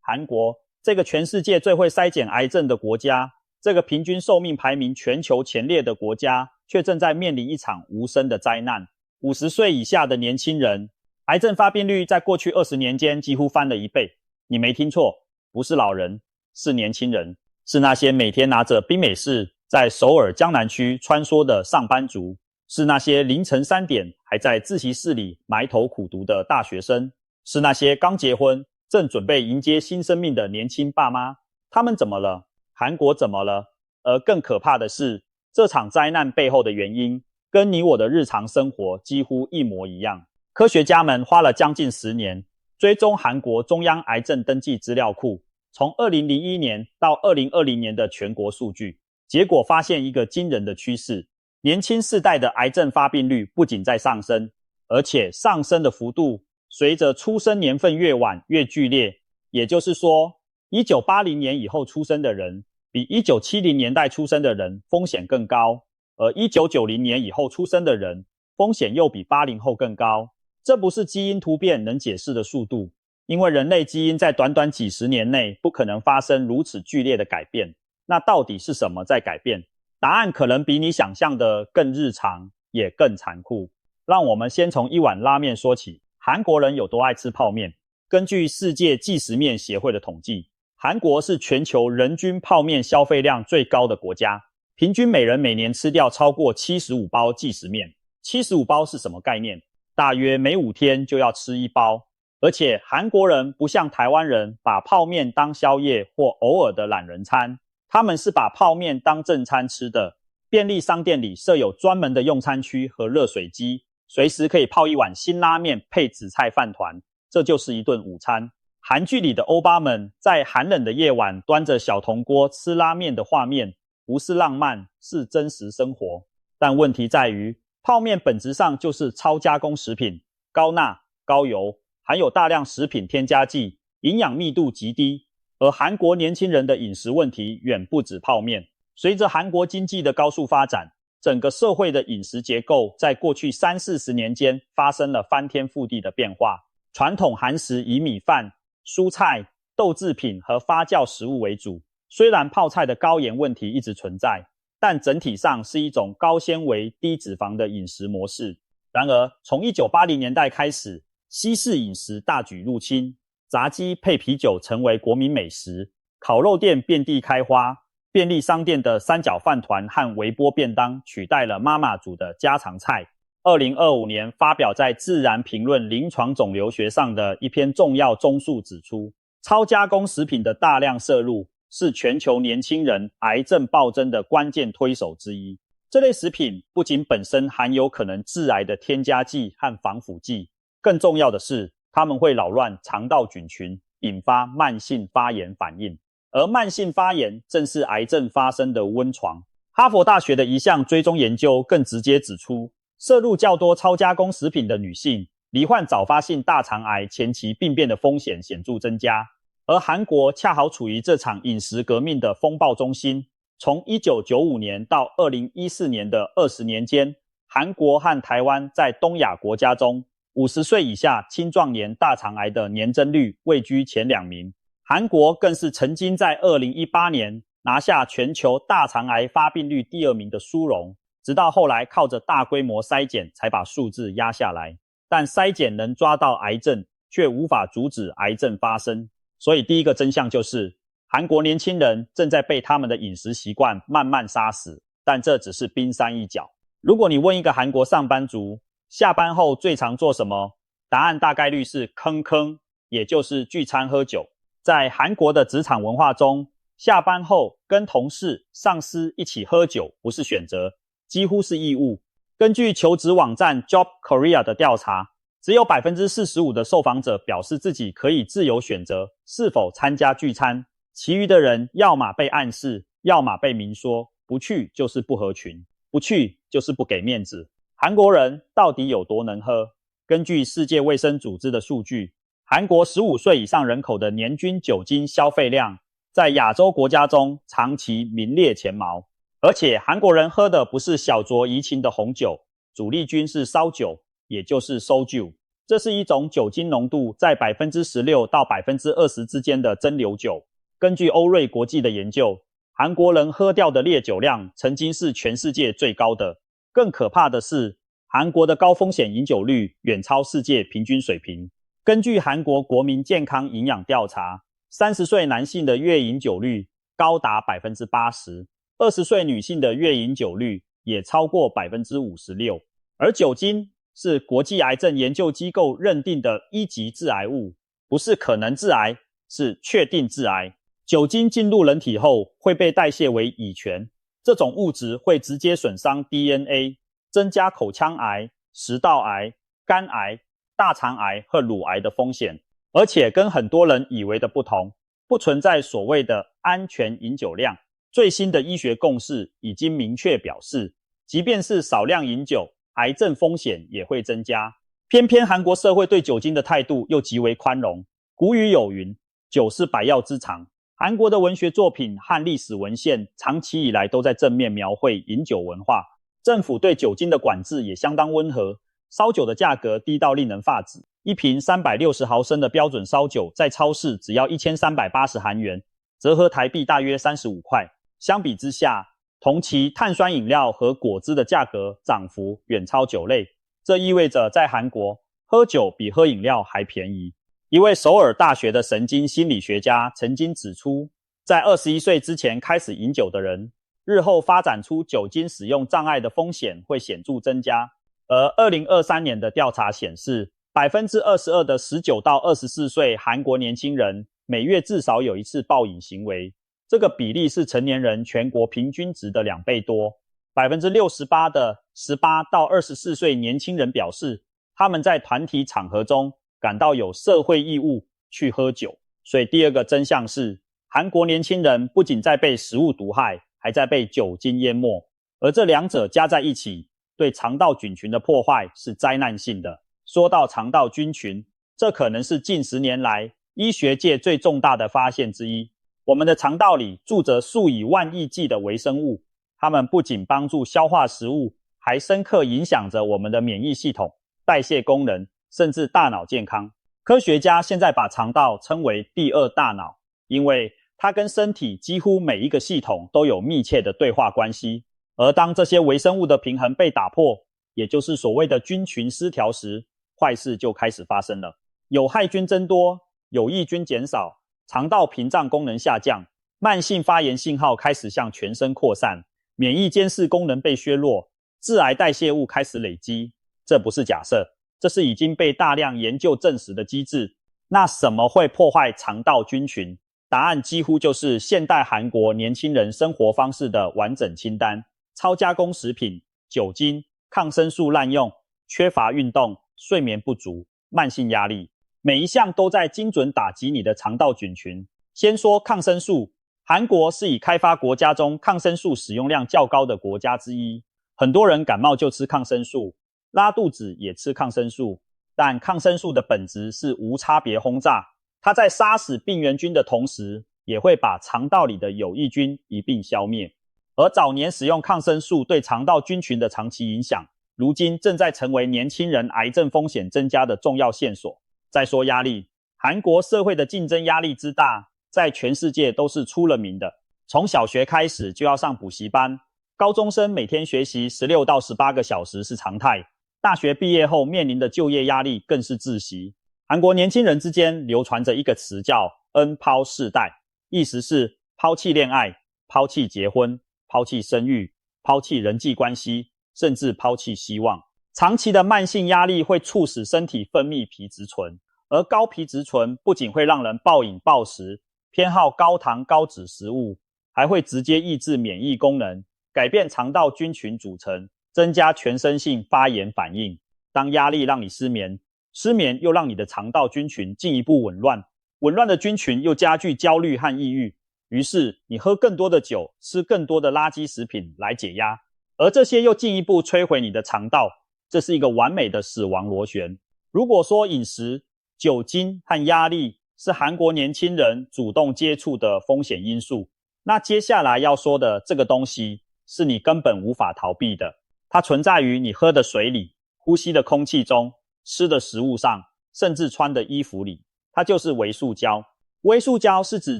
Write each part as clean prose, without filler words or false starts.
韩国这个全世界最会筛检癌症的国家，这个平均寿命排名全球前列的国家，却正在面临一场无声的灾难。50岁以下的年轻人，癌症发病率在过去20年间几乎翻了1倍。你没听错，不是老人，是年轻人，是那些每天拿着冰美式在首尔江南区穿梭的上班族，是那些凌晨3点还在自习室里埋头苦读的大学生，是那些刚结婚正准备迎接新生命的年轻爸妈。他们怎么了？韩国怎么了？而更可怕的是，这场灾难背后的原因跟你我的日常生活几乎一模一样。科学家们花了将近10年追踪韩国中央癌症登记资料库从2001年到2020年的全国数据，结果发现一个惊人的趋势：年轻世代的癌症发病率不仅在上升，而且上升的幅度随着出生年份越晚越剧烈。也就是说，1980年以后出生的人比1970年代出生的人风险更高，而1990年以后出生的人风险又比80后更高。这不是基因突变能解释的速度，因为人类基因在短短几十年内不可能发生如此剧烈的改变。那到底是什么在改变？答案可能比你想象的更日常，也更残酷。让我们先从一碗拉面说起。韩国人有多爱吃泡面？根据世界即食面协会的统计，韩国是全球人均泡面消费量最高的国家，平均每人每年吃掉超过75包即食面。75包是什么概念？大约每5天就要吃1包。而且韩国人不像台湾人把泡面当宵夜或偶尔的懒人餐，他们是把泡面当正餐吃的。便利商店里设有专门的用餐区和热水机，随时可以泡一碗辛拉面配紫菜饭团，这就是一顿午餐。韩剧里的欧巴们在寒冷的夜晚端着小铜锅吃拉面的画面，不是浪漫，是真实生活。但问题在于，泡面本质上就是超加工食品，高钠、高油，含有大量食品添加剂，营养密度极低。而韩国年轻人的饮食问题远不止泡面。随着韩国经济的高速发展，整个社会的饮食结构在过去30-40年间发生了翻天覆地的变化。传统韩食以米饭、蔬菜、豆制品和发酵食物为主，虽然泡菜的高盐问题一直存在，但整体上是一种高纤维、低脂肪的饮食模式。然而，从1980年代开始，西式饮食大举入侵，炸鸡配啤酒成为国民美食，烤肉店遍地开花，便利商店的三角饭团和微波便当取代了妈妈煮的家常菜。2025年发表在《自然评论临床肿瘤学》上的一篇重要综述指出，超加工食品的大量摄入是全球年轻人癌症暴增的关键推手之一。这类食品不仅本身含有可能致癌的添加剂和防腐剂，更重要的是，它们会扰乱肠道菌群，引发慢性发炎反应。而慢性发炎正是癌症发生的温床。哈佛大学的一项追踪研究更直接指出，摄入较多超加工食品的女性，罹患早发性大肠癌前期病变的风险显著增加。而韩国恰好处于这场饮食革命的风暴中心。从1995年到2014年的20年间，韩国和台湾在东亚国家中50岁以下青壮年大肠癌的年增率位居前2名。韩国更是曾经在2018年拿下全球大肠癌发病率第2名的殊荣，直到后来靠着大规模筛检才把数字压下来。但筛检能抓到癌症，却无法阻止癌症发生。所以第一个真相就是，韩国年轻人正在被他们的饮食习惯慢慢杀死，但这只是冰山一角。如果你问一个韩国上班族，下班后最常做什么？答案大概率是坑坑，也就是聚餐喝酒。在韩国的职场文化中，下班后跟同事、上司一起喝酒不是选择，几乎是义务。根据求职网站 Job Korea 的调查，只有 45% 的受访者表示自己可以自由选择是否参加聚餐，其余的人要么被暗示，要么被明说，不去就是不合群，不去就是不给面子。韩国人到底有多能喝？根据世界卫生组织的数据，韩国15岁以上人口的年均酒精消费量在亚洲国家中长期名列前茅。而且韩国人喝的不是小酌怡情的红酒，主力军是烧酒，也就是soju。这是一种酒精浓度在 16% 到 20% 之间的蒸馏酒。根据欧瑞国际的研究，韩国人喝掉的烈酒量曾经是全世界最高的。更可怕的是，韩国的高风险饮酒率远超世界平均水平。根据韩国国民健康营养调查，30岁男性的月饮酒率高达 80%，20 岁女性的月饮酒率也超过 56%。而酒精是国际癌症研究机构认定的1级致癌物，不是可能致癌，是确定致癌。酒精进入人体后会被代谢为乙醛，这种物质会直接损伤 DNA， 增加口腔癌、食道癌、肝癌、大肠癌和乳癌的风险。而且跟很多人以为的不同，不存在所谓的安全饮酒量。最新的医学共识已经明确表示，即便是少量饮酒，癌症风险也会增加。偏偏韩国社会对酒精的态度又极为宽容。古语有云，酒是百药之长。韩国的文学作品和历史文献长期以来都在正面描绘饮酒文化。政府对酒精的管制也相当温和，烧酒的价格低到令人发指。一瓶360毫升的标准烧酒在超市只要1380韩元，折合台币大约35块。相比之下，同期碳酸饮料和果汁的价格涨幅远超酒类，这意味着在韩国喝酒比喝饮料还便宜。一位首尔大学的神经心理学家曾经指出，在21岁之前开始饮酒的人，日后发展出酒精使用障碍的风险会显著增加。而2023年的调查显示， 22% 的19到24岁韩国年轻人每月至少有一次暴饮行为，这个比例是成年人全国平均值的2倍多。 68% 的18到24岁年轻人表示，他们在团体场合中感到有社会义务去喝酒。所以第二个真相是，韩国年轻人不仅在被食物毒害，还在被酒精淹没。而这两者加在一起，对肠道菌群的破坏是灾难性的。说到肠道菌群，这可能是近10年来医学界最重大的发现之一。我们的肠道里住着数以万亿计的微生物，它们不仅帮助消化食物，还深刻影响着我们的免疫系统、代谢功能，甚至大脑健康。科学家现在把肠道称为第二大脑，因为它跟身体几乎每一个系统都有密切的对话关系。而当这些微生物的平衡被打破，也就是所谓的菌群失调时，坏事就开始发生了。有害菌增多，有益菌减少，肠道屏障功能下降，慢性发炎信号开始向全身扩散，免疫监视功能被削弱，致癌代谢物开始累积。这不是假设，这是已经被大量研究证实的机制。那什么会破坏肠道菌群？答案几乎就是现代韩国年轻人生活方式的完整清单：超加工食品、酒精、抗生素滥用、缺乏运动、睡眠不足、慢性压力，每一项都在精准打击你的肠道菌群。先说抗生素，韩国是已开发国家中抗生素使用量较高的国家之一。很多人感冒就吃抗生素，拉肚子也吃抗生素，但抗生素的本质是无差别轰炸，它在杀死病原菌的同时，也会把肠道里的有益菌一并消灭。而早年使用抗生素对肠道菌群的长期影响，如今正在成为年轻人癌症风险增加的重要线索。再说压力，韩国社会的竞争压力之大，在全世界都是出了名的。从小学开始就要上补习班，高中生每天学习16到18个小时是常态，大学毕业后面临的就业压力更是窒息。韩国年轻人之间流传着一个词叫 N 抛世代，意思是抛弃恋爱、抛弃结婚、抛弃生育、抛弃人际关系，甚至抛弃希望。长期的慢性压力会促使身体分泌皮质醇，而高皮质醇不仅会让人暴饮暴食，偏好高糖高脂食物，还会直接抑制免疫功能，改变肠道菌群组成，增加全身性发炎反应。当压力让你失眠，失眠又让你的肠道菌群进一步紊乱，紊乱的菌群又加剧焦虑和抑郁，于是你喝更多的酒，吃更多的垃圾食品来解压，而这些又进一步摧毁你的肠道，这是一个完美的死亡螺旋。如果说饮食、酒精和压力是韩国年轻人主动接触的风险因素，那接下来要说的这个东西是你根本无法逃避的，它存在于你喝的水里、呼吸的空气中、吃的食物上，甚至穿的衣服里，它就是微塑胶。微塑胶是指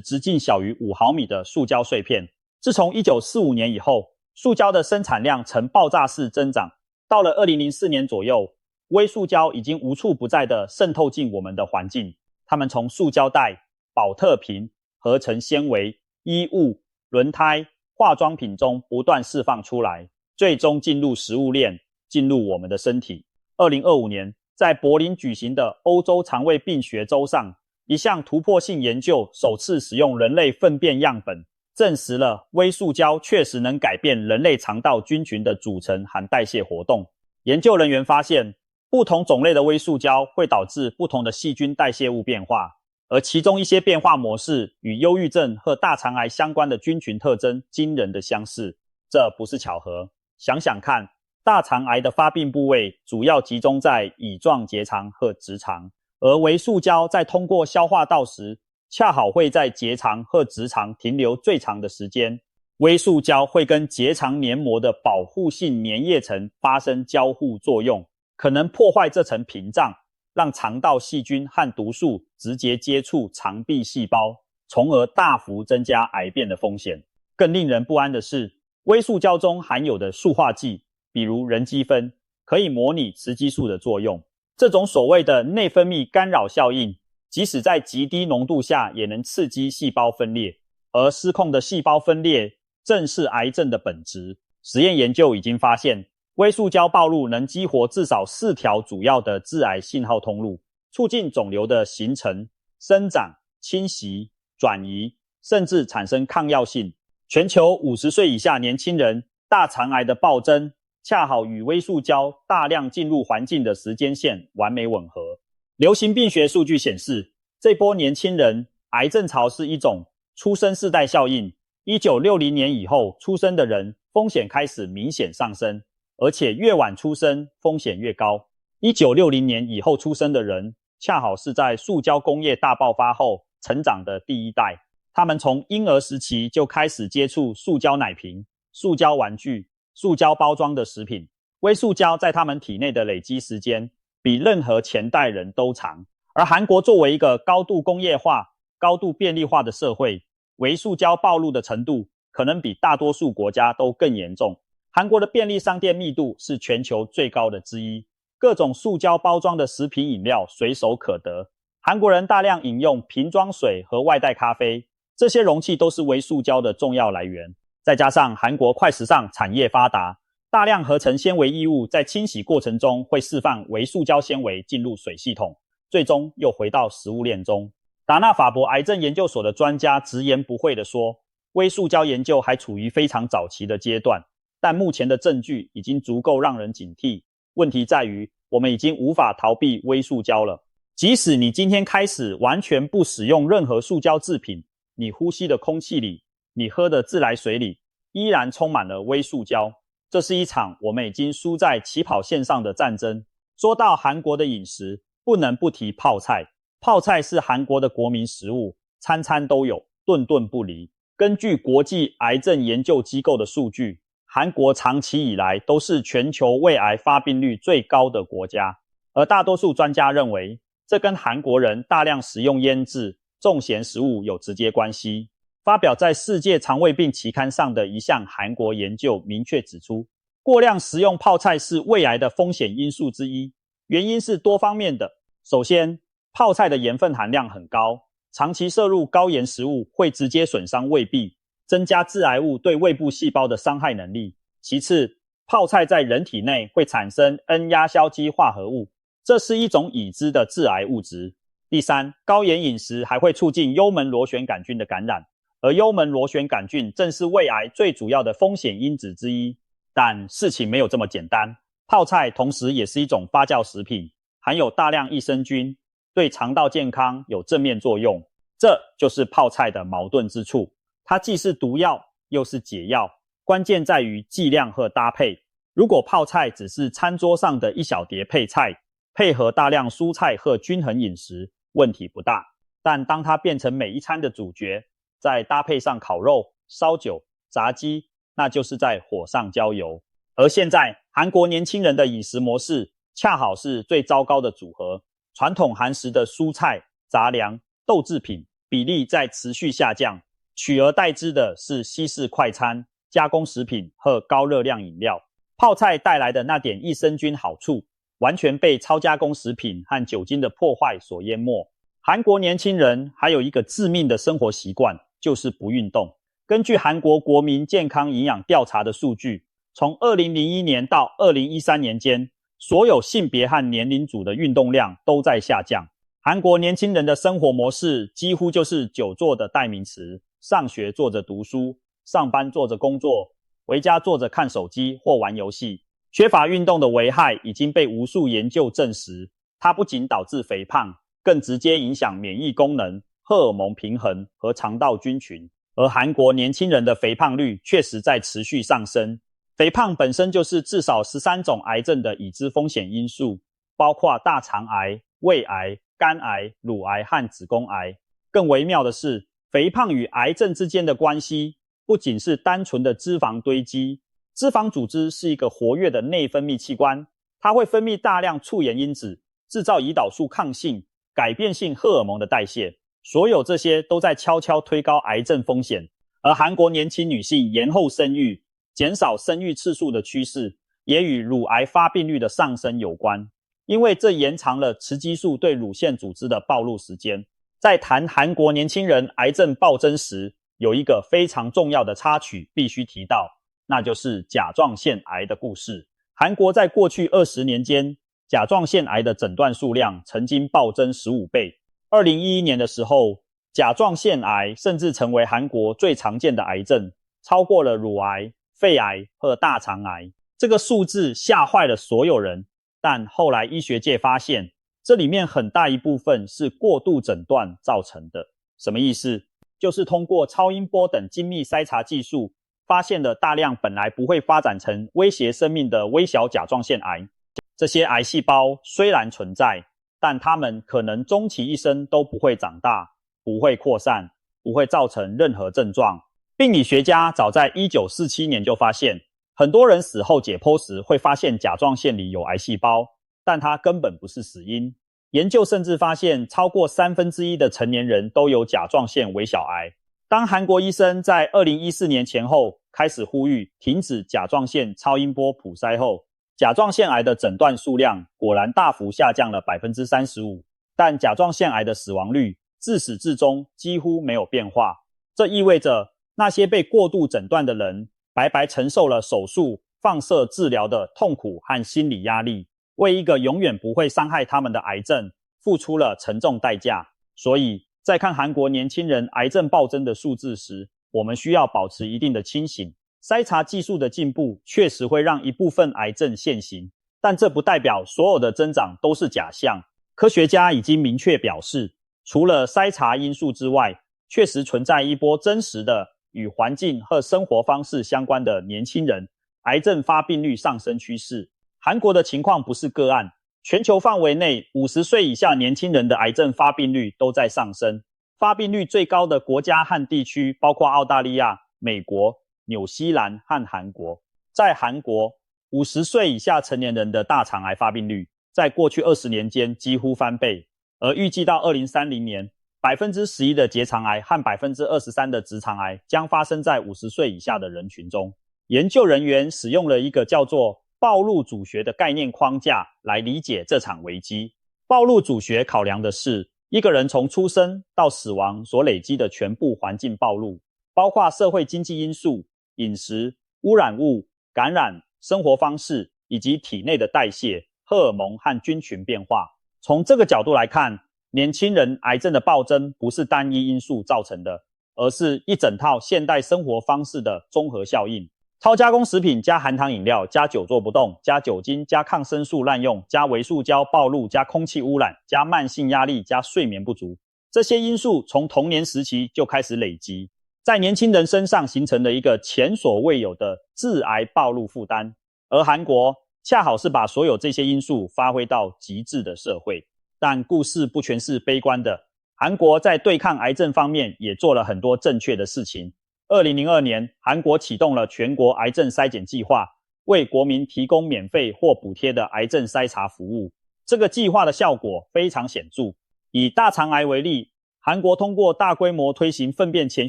直径小于5毫米的塑胶碎片。自从1945年以后，塑胶的生产量呈爆炸式增长，到了2004年左右，微塑胶已经无处不在地渗透进我们的环境。它们从塑胶袋、保特瓶、合成纤维、衣物、轮胎、化妆品中不断释放出来，最终进入食物链，进入我们的身体。2025年，在柏林举行的欧洲肠胃病学周上，一项突破性研究首次使用人类粪便样本，证实了微塑胶确实能改变人类肠道菌群的组成和代谢活动。研究人员发现，不同种类的微塑胶会导致不同的细菌代谢物变化，而其中一些变化模式与忧郁症和大肠癌相关的菌群特征惊人的相似。这不是巧合，想想看，大肠癌的发病部位主要集中在乙状结肠和直肠，而微塑胶在通过消化道时，恰好会在结肠和直肠停留最长的时间。微塑胶会跟结肠黏膜的保护性粘液层发生交互作用，可能破坏这层屏障，让肠道细菌和毒素直接接触肠壁细胞，从而大幅增加癌变的风险。更令人不安的是，微塑胶中含有的塑化剂，比如人基酚，可以模拟雌激素的作用。这种所谓的内分泌干扰效应，即使在极低浓度下也能刺激细胞分裂，而失控的细胞分裂正是癌症的本质。实验研究已经发现，微塑胶暴露能激活至少4条主要的致癌信号通路，促进肿瘤的形成、生长、侵袭、转移，甚至产生抗药性。全球50岁以下年轻人大肠癌的暴增，恰好与微塑胶大量进入环境的时间线完美吻合。流行病学数据显示，这波年轻人癌症潮是一种出生世代效应。1960年以后出生的人风险开始明显上升，而且越晚出生风险越高。1960年以后出生的人恰好是在塑胶工业大爆发后成长的第一代，他们从婴儿时期就开始接触塑胶奶瓶、塑胶玩具、塑胶包装的食品。微塑胶在他们体内的累积时间比任何前代人都长。而韩国作为一个高度工业化、高度便利化的社会，微塑胶暴露的程度可能比大多数国家都更严重。韩国的便利商店密度是全球最高的之一，各种塑胶包装的食品饮料随手可得。韩国人大量饮用瓶装水和外带咖啡，这些容器都是微塑胶的重要来源。再加上韩国快时尚产业发达，大量合成纤维衣物在清洗过程中会释放微塑胶纤维进入水系统，最终又回到食物链中。达纳法伯癌症研究所的专家直言不讳地说，微塑胶研究还处于非常早期的阶段，但目前的证据已经足够让人警惕。问题在于，我们已经无法逃避微塑胶了。即使你今天开始完全不使用任何塑胶制品，你呼吸的空气里，你喝的自来水里，依然充满了微塑胶。这是一场我们已经输在起跑线上的战争。说到韩国的饮食，不能不提泡菜。泡菜是韩国的国民食物，餐餐都有，顿顿不离。根据国际癌症研究机构的数据，韩国长期以来都是全球胃癌发病率最高的国家，而大多数专家认为，这跟韩国人大量食用腌制、重咸食物有直接关系。发表在世界肠胃病期刊上的一项韩国研究明确指出，过量食用泡菜是胃癌的风险因素之一，原因是多方面的。首先，泡菜的盐分含量很高，长期摄入高盐食物会直接损伤胃壁，增加致癌物对胃部细胞的伤害能力。其次，泡菜在人体内会产生 N-亚硝基化合物，这是一种已知的致癌物质。第三，高盐饮食还会促进幽门螺旋杆菌的感染，而幽门螺旋杆菌正是胃癌最主要的风险因子之一。但事情没有这么简单，泡菜同时也是一种发酵食品，含有大量益生菌，对肠道健康有正面作用。这就是泡菜的矛盾之处，它既是毒药又是解药，关键在于剂量和搭配。如果泡菜只是餐桌上的一小碟配菜，配合大量蔬菜和均衡饮食，问题不大。但当它变成每一餐的主角，再搭配上烤肉、烧酒、炸鸡，那就是在火上浇油。而现在韩国年轻人的饮食模式恰好是最糟糕的组合，传统韩食的蔬菜、杂粮、豆制品比例在持续下降，取而代之的是西式快餐、加工食品和高热量饮料。泡菜带来的那点益生菌好处，完全被超加工食品和酒精的破坏所淹没。韩国年轻人还有一个致命的生活习惯，就是不运动。根据韩国国民健康营养调查的数据，从2001年到2013年间，所有性别和年龄组的运动量都在下降。韩国年轻人的生活模式几乎就是久坐的代名词，上学坐着读书，上班坐着工作，回家坐着看手机或玩游戏。缺乏运动的危害已经被无数研究证实，它不仅导致肥胖，更直接影响免疫功能、荷尔蒙平衡和肠道菌群。而韩国年轻人的肥胖率确实在持续上升。肥胖本身就是至少13种癌症的已知风险因素，包括大肠癌、胃癌、肝癌、乳癌和子宫癌。更微妙的是，肥胖与癌症之间的关系不仅是单纯的脂肪堆积，脂肪组织是一个活跃的内分泌器官，它会分泌大量促炎因子，制造胰岛素抗性、改变性荷尔蒙的代谢。所有这些都在悄悄推高癌症风险。而韩国年轻女性延后生育、减少生育次数的趋势，也与乳癌发病率的上升有关，因为这延长了雌激素对乳腺组织的暴露时间。在谈韩国年轻人癌症暴增时，有一个非常重要的插曲必须提到，那就是甲状腺癌的故事。韩国在过去20年间，甲状腺癌的诊断数量曾经暴增15倍。2011年的时候，甲状腺癌甚至成为韩国最常见的癌症，超过了乳癌、肺癌和大肠癌。这个数字吓坏了所有人，但后来医学界发现，这里面很大一部分是过度诊断造成的。什么意思？就是通过超音波等精密筛查技术，发现了大量本来不会发展成威胁生命的微小甲状腺癌。这些癌细胞虽然存在，但它们可能终其一生都不会长大，不会扩散，不会造成任何症状。病理学家早在1947年就发现，很多人死后解剖时会发现甲状腺里有癌细胞，但它根本不是死因。研究甚至发现，超过1/3的成年人都有甲状腺微小癌。当韩国医生在2014年前后开始呼吁停止甲状腺超音波普筛后，甲状腺癌的诊断数量果然大幅下降了 35%， 但甲状腺癌的死亡率自始至终几乎没有变化。这意味着那些被过度诊断的人白白承受了手术、放射治疗的痛苦和心理压力，为一个永远不会伤害他们的癌症付出了沉重代价。所以在看韩国年轻人癌症暴增的数字时，我们需要保持一定的清醒。筛查技术的进步确实会让一部分癌症现形，但这不代表所有的增长都是假象。科学家已经明确表示，除了筛查因素之外，确实存在一波真实的与环境和生活方式相关的年轻人癌症发病率上升趋势。韩国的情况不是个案，全球范围内50岁以下年轻人的癌症发病率都在上升。发病率最高的国家和地区包括澳大利亚、美国、纽西兰和韩国。在韩国，50岁以下成年人的大肠癌发病率在过去20年间几乎翻倍，而预计到2030年，11%的结肠癌和23%的直肠癌将发生在50岁以下的人群中。研究人员使用了一个叫做暴露组学的概念框架来理解这场危机。暴露组学考量的是一个人从出生到死亡所累积的全部环境暴露，包括社会经济因素、饮食、污染物、感染、生活方式以及体内的代谢、荷尔蒙和菌群变化。从这个角度来看，年轻人癌症的暴增不是单一因素造成的，而是一整套现代生活方式的综合效应。超加工食品加含糖饮料加久坐不动加酒精加抗生素滥用加微塑胶暴露加空气污染加慢性压力加睡眠不足，这些因素从童年时期就开始累积，在年轻人身上形成了一个前所未有的致癌暴露负担。而韩国恰好是把所有这些因素发挥到极致的社会。但故事不全是悲观的，韩国在对抗癌症方面也做了很多正确的事情。2002年，韩国启动了全国癌症筛检计划，为国民提供免费或补贴的癌症筛查服务。这个计划的效果非常显著。以大肠癌为例，韩国通过大规模推行粪便潜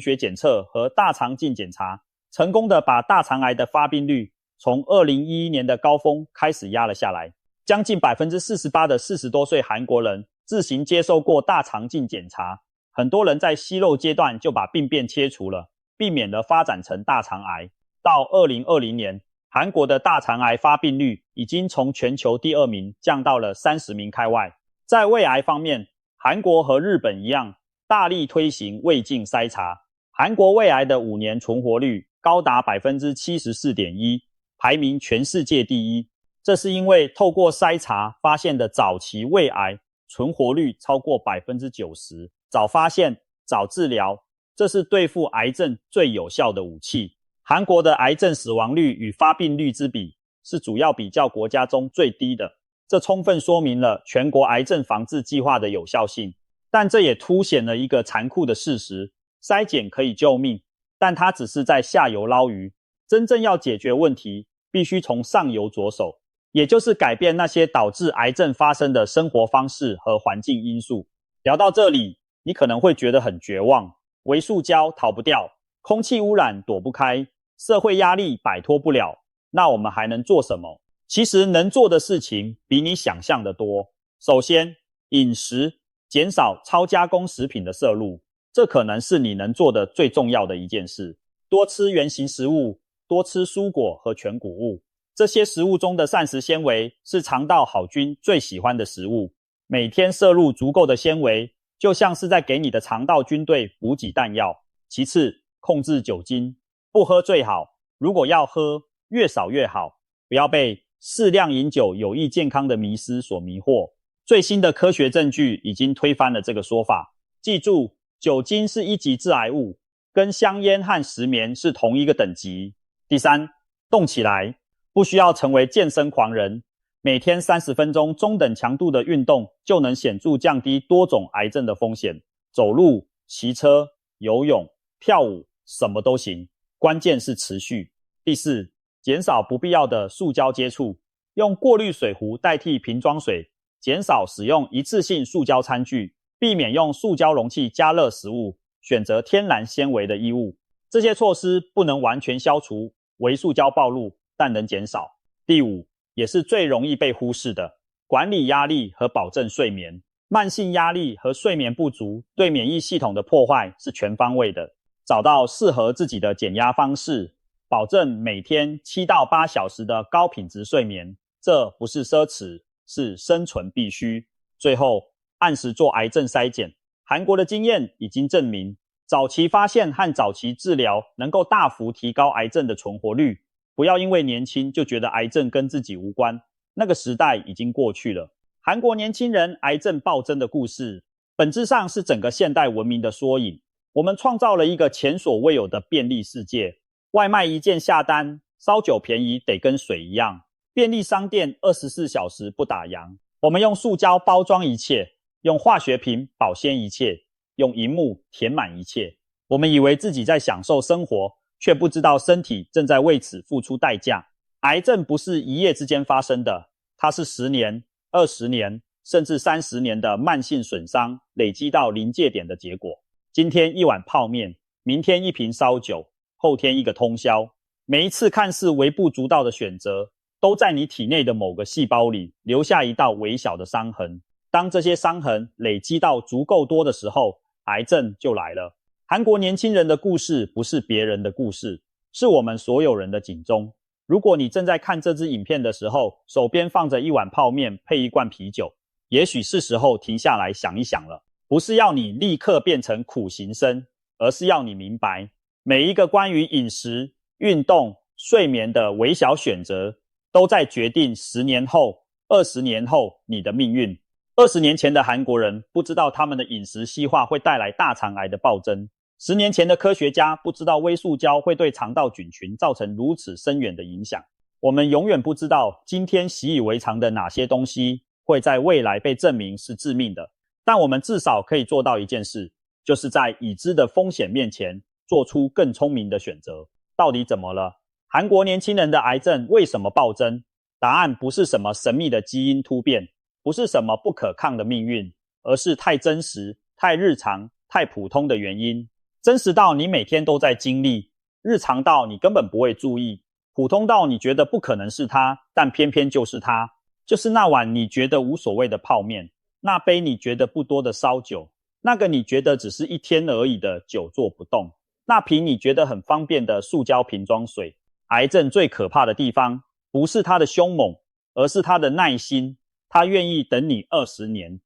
血检测和大肠镜检查，成功的把大肠癌的发病率从2011年的高峰开始压了下来。将近 48% 的40多岁韩国人自行接受过大肠镜检查，很多人在息肉阶段就把病变切除了，避免了发展成大肠癌。到2020年，韩国的大肠癌发病率已经从全球第2名降到了30名开外。在胃癌方面，韩国和日本一样，大力推行胃镜筛查。韩国胃癌的5年存活率高达 74.1%， 排名全世界第一。这是因为透过筛查发现的早期胃癌存活率超过 90%， 早发现早治疗，这是对付癌症最有效的武器。韩国的癌症死亡率与发病率之比是主要比较国家中最低的，这充分说明了全国癌症防治计划的有效性。但这也凸显了一个残酷的事实，筛检可以救命，但它只是在下游捞鱼，真正要解决问题必须从上游着手，也就是改变那些导致癌症发生的生活方式和环境因素。聊到这里，你可能会觉得很绝望，微塑胶逃不掉，空气污染躲不开，社会压力摆脱不了，那我们还能做什么？其实能做的事情比你想象的多。首先，饮食，减少超加工食品的摄入，这可能是你能做的最重要的一件事。多吃原型食物，多吃蔬果和全谷物，这些食物中的膳食纤维是肠道好菌最喜欢的食物。每天摄入足够的纤维，就像是在给你的肠道军队补给弹药。其次，控制酒精，不喝最好，如果要喝，越少越好，不要被适量饮酒有益健康的迷思所迷惑。最新的科学证据已经推翻了这个说法。记住，酒精是1级致癌物，跟香烟和石棉是同一个等级。第三，动起来，不需要成为健身狂人，每天30分钟中等强度的运动就能显著降低多种癌症的风险。走路、骑车、游泳、跳舞，什么都行，关键是持续。第四，减少不必要的塑胶接触，用过滤水壶代替瓶装水，减少使用一次性塑胶餐具，避免用塑胶容器加热食物，选择天然纤维的衣物。这些措施不能完全消除微塑胶暴露，但能减少。第五，也是最容易被忽视的，管理压力和保证睡眠。慢性压力和睡眠不足对免疫系统的破坏是全方位的。找到适合自己的减压方式，保证每天7到8小时的高品质睡眠，这不是奢侈，是生存必须。最后，按时做癌症筛检。韩国的经验已经证明，早期发现和早期治疗能够大幅提高癌症的存活率。不要因为年轻就觉得癌症跟自己无关，那个时代已经过去了。韩国年轻人癌症暴增的故事，本质上是整个现代文明的缩影。我们创造了一个前所未有的便利世界，外卖一键下单，烧酒便宜得跟水一样，便利商店24小时不打烊。我们用塑胶包装一切，用化学品保鲜一切，用萤幕填满一切。我们以为自己在享受生活，却不知道身体正在为此付出代价。癌症不是一夜之间发生的，它是10年、20年，甚至30年的慢性损伤累积到临界点的结果。今天一碗泡面，明天一瓶烧酒，后天一个通宵。每一次看似微不足道的选择，都在你体内的某个细胞里留下一道微小的伤痕。当这些伤痕累积到足够多的时候，癌症就来了。韩国年轻人的故事不是别人的故事，是我们所有人的警钟。如果你正在看这支影片的时候，手边放着一碗泡面配一罐啤酒，也许是时候停下来想一想了。不是要你立刻变成苦行僧，而是要你明白，每一个关于饮食、运动、睡眠的微小选择，都在决定10年后、20年后你的命运。20年前的韩国人不知道他们的饮食西化会带来大肠癌的暴增，10年前的科学家不知道微塑胶会对肠道菌群造成如此深远的影响。我们永远不知道今天习以为常的哪些东西会在未来被证明是致命的。但我们至少可以做到一件事，就是在已知的风险面前做出更聪明的选择。到底怎么了？韩国年轻人的癌症为什么暴增？答案不是什么神秘的基因突变，不是什么不可抗的命运，而是太真实、太日常、太普通的原因。真实到你每天都在经历，日常到你根本不会注意，普通到你觉得不可能是它，但偏偏就是它。就是那碗你觉得无所谓的泡面，那杯你觉得不多的烧酒，那个你觉得只是一天而已的久坐不动，那瓶你觉得很方便的塑胶瓶装水。癌症最可怕的地方，不是它的凶猛，而是它的耐心。它愿意等你20年，